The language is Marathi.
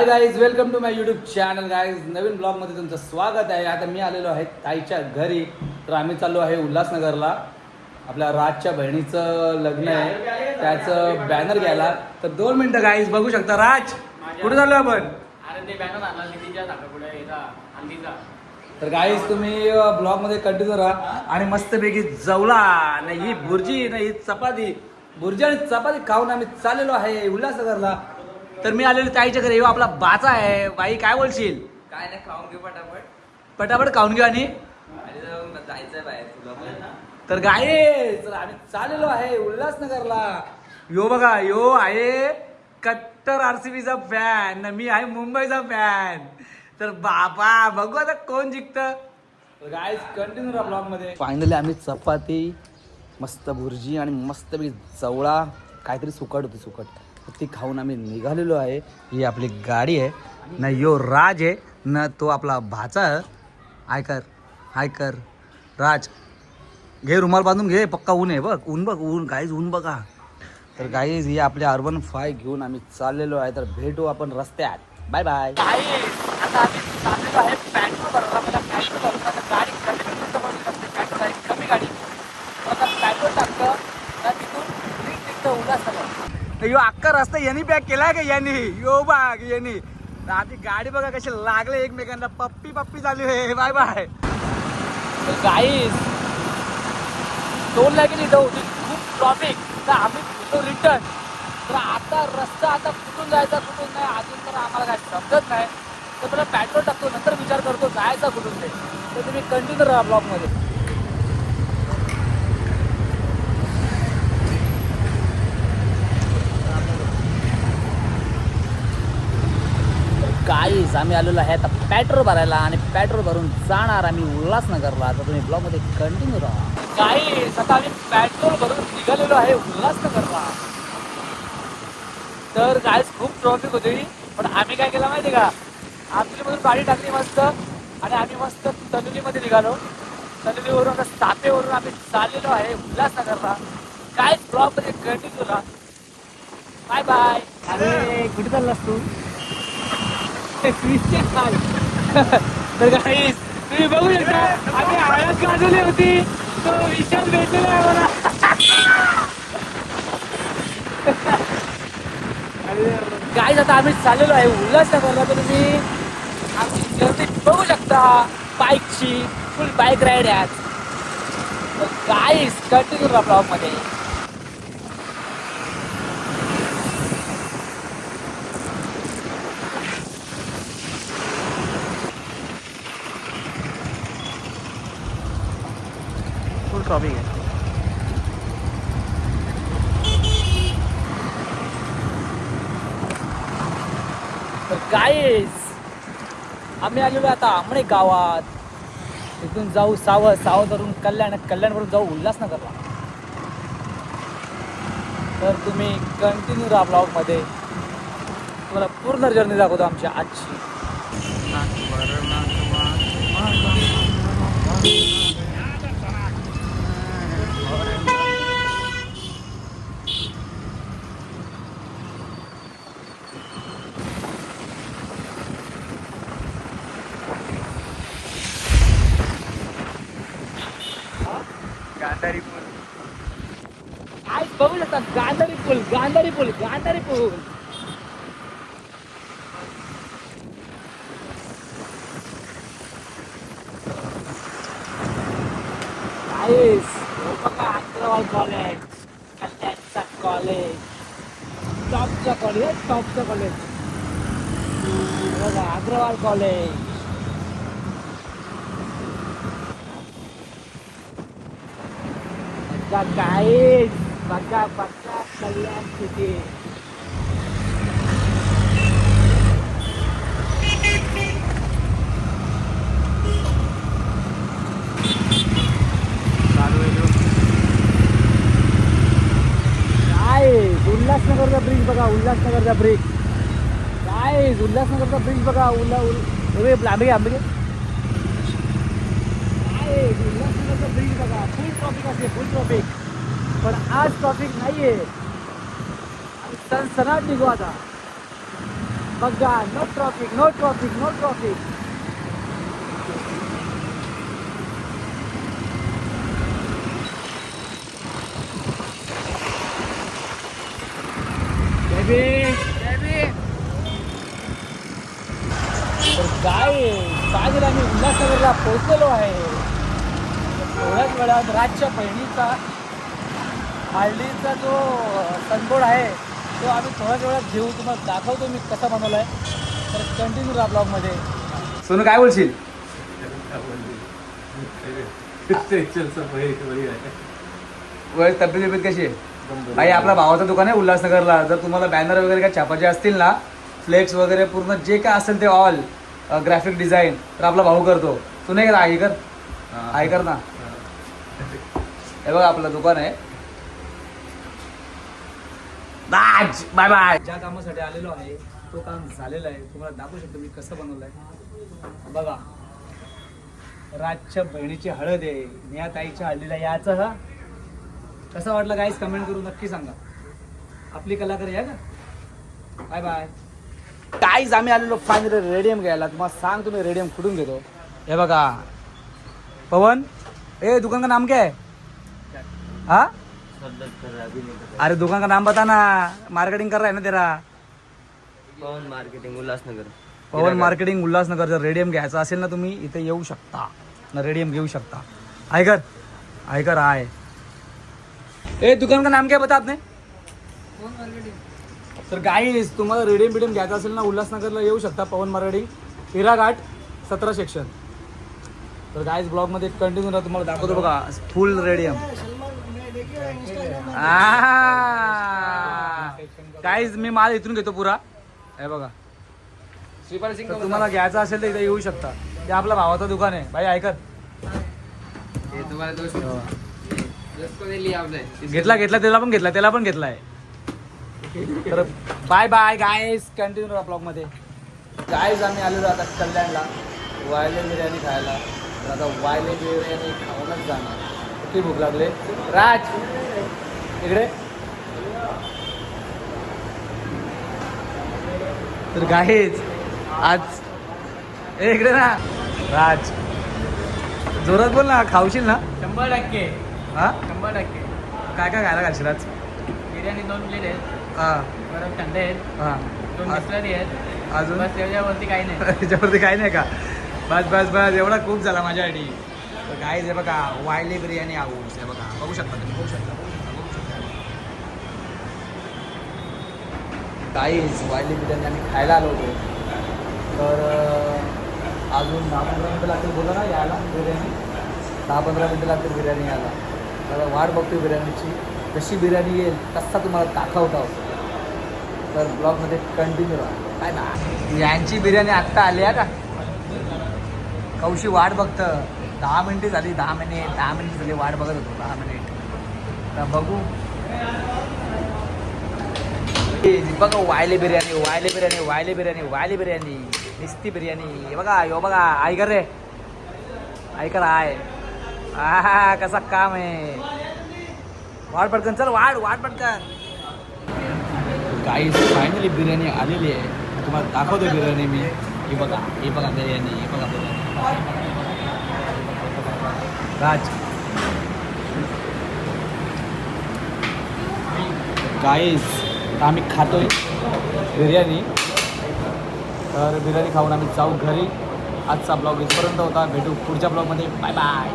Guys, welcome to my YouTube channel guys. नवीन ब्लॉगमध्ये तुमचं स्वागत आहे. आता मी आलेलो आहे ताईच्या घरी. तर आम्ही चाललो आहे उल्हासनगरला. आपल्या राजच्या बहिणीचं लग्न आहे, त्याचं बॅनर घ्यायला. तर 2 मिनटं गाईज, बघू शकता. राज, कुठे चाललो आपण? तर गाईज तुम्ही ब्लॉगमध्ये कंटिन्यू राहा आणि मस्तपैकी जवला नाही ही भुर्जी नाही ही चपाती, भुर्जी आणि चपाती खाऊन आम्ही चाललेलो आहे उल्हासनगरला. तर मी आलेलो ताईच्या घरी. आपला बाचा आहे. बाई काय बोलशील? काय नाही, खाऊन घेऊ पटापट पटापट खाऊन घेऊ आणि जायचंय बाहेर तुला. तर गाईज आम्ही चाललेलो आहे उल्हासनगरला. यो बघा, यो आहे कट्टर आरसीबीचा फॅन, मी आहे मुंबईचा फॅन. तर बाबा बघू आता कोण जिंकतं. गाईज कंटिन्यू राहा ब्लॉग मध्ये. फायनली आम्ही चपाती, मस्त भुर्जी आणि मस्त जवळा काहीतरी सुकट होती, सुकट ती खाऊन आम्ही निघालेलो आहे. ही आपली गाडी आहे ना. यो राज आहे ना, तो आपला भाचा आहे. हाय कर राज, घे रुमाल बांधून घे, पक्का ऊन आहे बघ. ऊन बघ, ऊन गाईज, ऊन बघा. तर गाईज ही आपल्या R15 घेऊन आम्ही चाललेलो आहे. तर भेटू आपण रस्त्यात. Bye bye. आता आम्ही चाललेलो आहे पेट्रोल भरायला. मला पेट्रोल भरून आता गाडी कमी गाडी आता पेट्रोल टाकतं ना, तिथून निघतं उल्हासनगर. यो अख्खा रस्ता यांनी पॅक केलाय का यांनी? यो बाग यांनी. आधी गाडी बघा कशी लागले एकमेकांना, पप्पी पप्पी चालू आहे. Bye bye. गाईज टोल लागेल इथं होती खूप ट्रॉफिक. तर आम्ही तो रिटर्न. तर आता रस्ता आता कुठून जायचा कुठून नाही अजून तर आम्हाला काय समजत नाही. तर मला पेट्रोल टाकतो, नंतर विचार करतो जायचा कुठून ते. तर तुम्ही कंटिन्यू राहा ब्लॉगमध्ये. गाईज आम्ही आलेलो आहे आता पेट्रोल भरायला आणि पेट्रोल भरून जाणार आम्ही उल्हासनगरला. तर तुम्ही ब्लॉगमध्ये कंटिन्यू राहा. गाईज आता आम्ही पेट्रोल भरून निघालेलो आहे उल्हासनगरला. तर गाईज खूप ट्रॉफिक होती, पण आम्ही काय केलं माहिती का, आतलीमधून गाडी टाकली मस्त आणि आम्ही मस्त तनुलीमध्ये निघालो. तनुलीवरून आता सापेवरून आम्ही चाललेलो आहे उल्हासनगरला. गाईज ब्लॉगमध्ये कंटिन्यू राहा. Bye bye. अरे कुठे चाललास तू? तर गाईज तुम्ही बघू शकता आम्ही हळद गाजवली होती, तो विशाल भेटलेला आहे मला. गाईज आता आम्ही चाललेलो आहे उल्हासनगरला. तर तुम्ही आमची जर्नी बघू शकता बाईकची, फुल बाईक राईड आहे आज. गाईज कंटिन्यू राहा ब्लॉगमध्ये. फुल ट्रॉफिक आहे. तर गाईज आम्ही आलेलो आता आमणे गावात. तिथून जाऊ सावधवरून कल्याणवरून जाऊ उल्हासनगरला. तर तुम्ही कंटिन्यू राहा ब्लॉगमध्ये. तुम्हाला पूर्ण जर्नी दाखवतो आमच्या आजची. गांधारी पूल आज बघू शकता गांधारी पूल. अग्रवाल कॉलेज, कल्याणचा कॉलेज, टॉपचं कॉलेज बघा, अग्रवाल कॉलेज. गाईज बघा कल्याण सिटी. उल्हासनगरचा ब्रिज बघा, उल्हासनगरचा ब्रिज. गाईज उल्हासनगरचा ब्रिज बघा. आंबे उल्हासनगरचा ब्रिज बघा. फुल ट्रॉफिक असते, फुल ट्रॉफिक. पण आज ट्रॉफिक नाहीये. सनसनाट निघू आता. बघा, no traffic, no traffic, no traffic. तर काय फायनली आम्ही उल्हासनगरला पोहोचलेलो आहे. थोड्याच वेळात राजच्या बहिणीचा हळदीचा जो सनबोर्ड आहे तो आम्ही थोड्याच वेळात घेऊ. तुम्हाला दाखवतो मी कसा बनवला आहे. तर कंटिन्यू राहा ब्लॉगमध्ये. सोनू काय बोलशील? तब्येत कशी आहे? भाई आपला भावाचं दुकान आहे उल्हासनगरला. जर तुम्हाला बॅनर वगैरे काय छापायचे असतील ना, फ्लेक्स वगैरे पूर्ण जे काय असेल ते ऑल ग्राफिक डिझाईन तर आपला भाऊ करतो. तू नाही करा? आई कर ना. हे बघा आपलं दुकान आहे. राज बाय बाय. ज्या कामासाठी आलेलो आहे तो काम झालेलं आहे. तुम्हाला दाखवू शकतो मी कसं बनवलं आहे. बघा, राजच्या बहिणीची हळद आहे. नेहा ताईच्या हळदीला याचं हा कसं वाटलं गाईस कमेंट करून नक्की सांगा. आपली कलाकार या का. Bye bye. गाईस आम्ही आलेलो फायनली रेडियम घ्यायला. तुम्हाला सांग तुम्ही रेडियम कुठून घेतो. हे बघा पवन, ए दुकान का नाम क्या है? हाँ अरे दुकान का नाम बता ना, मार्केटिंग कर रहा है ना तेरा. पवन मार्केटिंग उल्हासनगर. पवन मार्केटिंग उल्हासनगर. जर रेडियम घ्यायचं असेल ना तुम्ही इथे येऊ शकता ना, रेडियम घेऊ शकता. आयकर आय. ए दुकान का नाम क्या बता आपने? तर गाईस तुम्हाला रेडियम घ्यायचं असेल ना उल्हासनगरला येऊ शकता. पवन मार्केटिंग, हिरा घाट 17 सेक्शन. तर गाईस ब्लॉगमध्ये कंटिन्यू राहा. तुम्हाला दाखवतो बघा फुल रेडियम. गाईस मी माल इथून घेतो पुरा. हे बघा, तर तुम्हाला घ्यायचं असेल तर इथे येऊ शकता. ते आपल्या भावाचं दुकान आहे. भाई ऐकर घेतला त्याला पण घेतलाय. तर बाय बाय गाईस, कंटिन्यू राहा ब्लॉग मध्ये. गाईस आम्ही आलेलो आता कल्याणला वायले बिर्याणी खायला. तर आता वायले बिर्याणी खाऊनच जाणार. किती भूक लागले. राज इकडे. तर गाईस आज इकडे ना. राज जोरात बोल ना, खाऊशील ना? 100%. हा 100%. काय काय खायला घालशील आज? बिर्याणी 2 प्लेट आहेत. हां परत थंड आहेत. हां 2 बिस्लरी आहेत. अजून बस त्याच्यावरती काही नाही. त्याच्यावरती काही नाही का? बस एवढा खूप झाला माझ्यासाठी. तर गाईज हे बघा वायले बिर्याणी हाऊस. हे बघा बघू शकता तुम्ही, बघू शकता. गाईज वायले बिर्याणी आम्ही खायला आलो होतो. तर अजून 10-15 मिनटं लागतील बोला ना यायला बिर्याणी. 10-15 मिनटं लागतील बिर्याणी यायला. तर वाट बघतो बिर्याणीची. कशी बिर्याणी येईल कसा तुम्हाला दाखवता होतो. तर ब्लॉगमध्ये कंटिन्यू राहा. काय ना यांची बिर्याणी आत्ता आली आहे का? कौशी वाट बघतं. 10 मिनिटे झाली. 10 मिनिट झाली वाट बघत होतो. 10 मिनिट. तर बघू. बघा वायले बिर्याणी निस्ती बिर्याणी. बघा यो बघा ऐकर रे, ऐकर आहे. हा कसा काम आहे. वाट पटकन चल, वाट पटकन. गाईस फायनली बिर्याणी आलेली आहे. तुम्हाला दाखवतो बिर्याणी मी. हे बघा बिर्याणी. राज गाईस आम्ही खातोय बिर्याणी. तर बिर्याणी खाऊन आम्ही जाऊ घरी. आजचा ब्लॉग इथपर्यंत होता. भेटू पुढच्या ब्लॉगमध्ये. Bye bye.